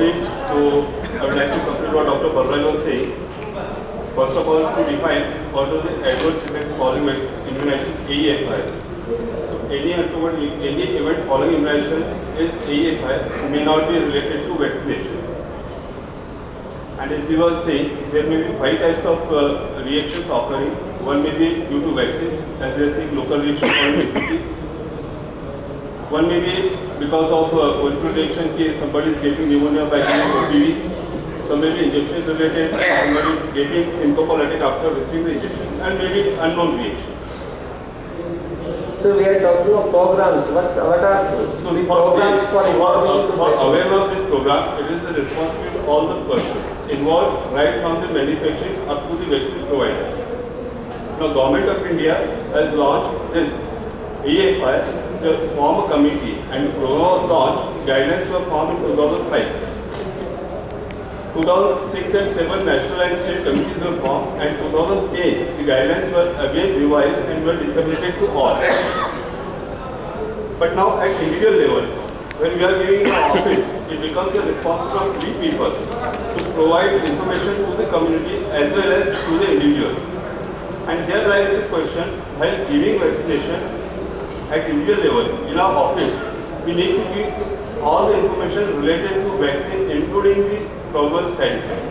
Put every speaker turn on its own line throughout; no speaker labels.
topic. So I would like to complete what Dr. Barrai was saying. First of all, to define what are the adverse effects following immunization AEFI. So any event following immunization is AEFI may not be related to vaccination. And as you were saying, there may be 5 types of reactions occurring. One may be due to vaccine, as we are seeing local reaction or immunity. One may be because of coincidental reaction case, somebody is getting pneumonia by giving OPV. Some may be injection related, somebody is getting symptomatic after receiving the injection, and maybe unknown reactions.
So we are talking of programs. What are the programs for
awareness of this program? It is the responsibility of all the persons involved, right from the manufacturing up to the vaccine provider. Now, Government of India has launched this AEFI to form a committee, and the program was launched. Guidelines were formed in 2005. 2006 and 7 national and state committees were formed, and 2008 the guidelines were again revised and were disseminated to all. But now at individual level, when we are giving an office, it becomes the responsibility of 3 people to provide information to the community as well as to the individual. And here lies the question, while giving vaccination at individual level in our office, we need to give all the information related to vaccine, including the probable side effects.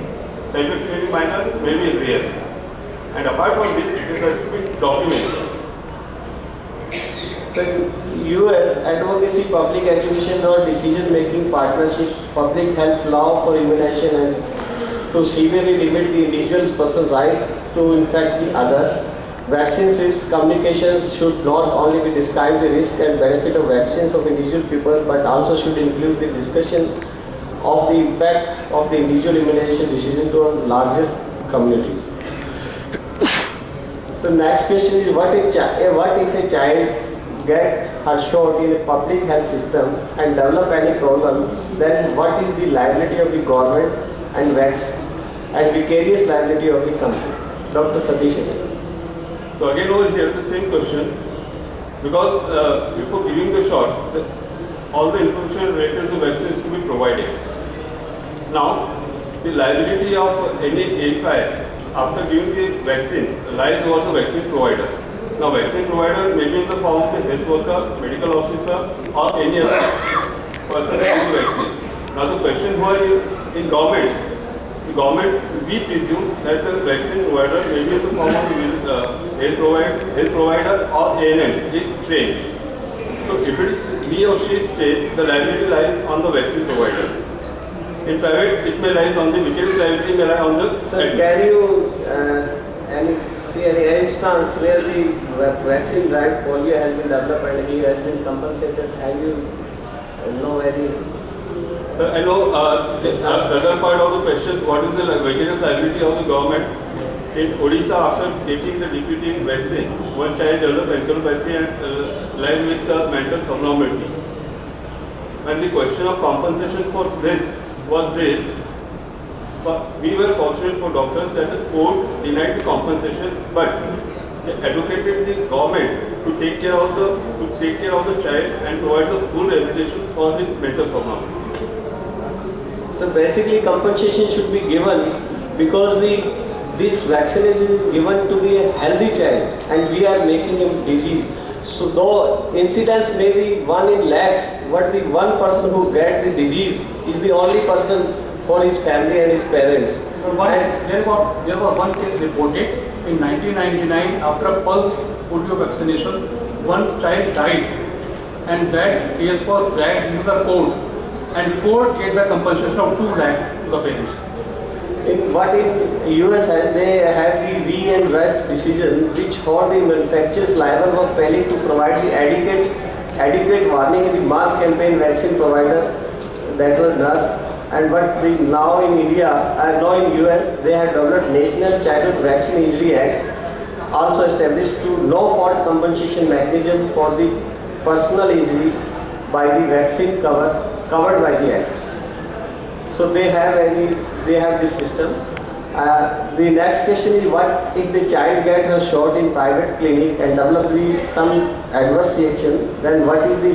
Side effects may be minor, may be rare. And apart from this, it has to be documented.
So, US Advocacy, Public Education or Decision Making Partnership, Public Health Law for Immunization and to severely limit the individual's personal right to infect the other. Vaccines risk communications should not only be describe the risk and benefit of vaccines of individual people, but also should include the discussion of the impact of the individual immunization decision to a larger community. So next question is, what if a child get her shot in a public health system and develop any problem, then what is the liability of the government and vicarious liability of the company? Dr. Satish.
So again over here the same question, because before giving the shot, all the information related to vaccines to be provided. Now, the liability of any AEFI after giving the vaccine lies over the vaccine provider. Now, vaccine provider may be in the form of the health worker, medical officer, or any other person giving the vaccine. Now, the question here is in government. The government, we presume that the vaccine provider may be in the form of health provider or ANM is trained. So, if it is he or she is trained, the liability lies on the vaccine provider. In private, it may lie on the vicarious liability may lie on the.
Sir, can you see any instance where the vaccine drive polio has been developed and he has been compensated? Have you know any?
Sir, I know the other part of the question, what is the vicarious liability of the government? In Odisha, after taking the DPT vaccine, one child developed encephalopathy and lived with mental abnormality. And the question of compensation for this was raised, but we were fortunate for doctors that the court denied the compensation, but they advocated the government to take care of the child and provide the full rehabilitation for his mental abnormality.
So basically, compensation should be given because this vaccination is given to the healthy child, and we are making him disease. So though incidence may be 1 in lakhs, but the one person who gets the disease is the only person for his family and his parents.
There was one case reported in 1999 after pulse polio vaccination. One child died, and that case was dragged into the court, and court gave the compensation of 2 lakhs to the parents.
In US they have the re and vetch decision, which hold the manufacturers liable for failing to provide the adequate warning in the mass campaign vaccine provider, that was NURS. And but now in India and now in US they have developed National Childhood Vaccine Injury Act, also established to no fault compensation mechanism for the personal injury by the vaccine covered by the act. So they have this system. The next question is, what if the child gets a shot in private clinic and develop some adverse reaction, then what is the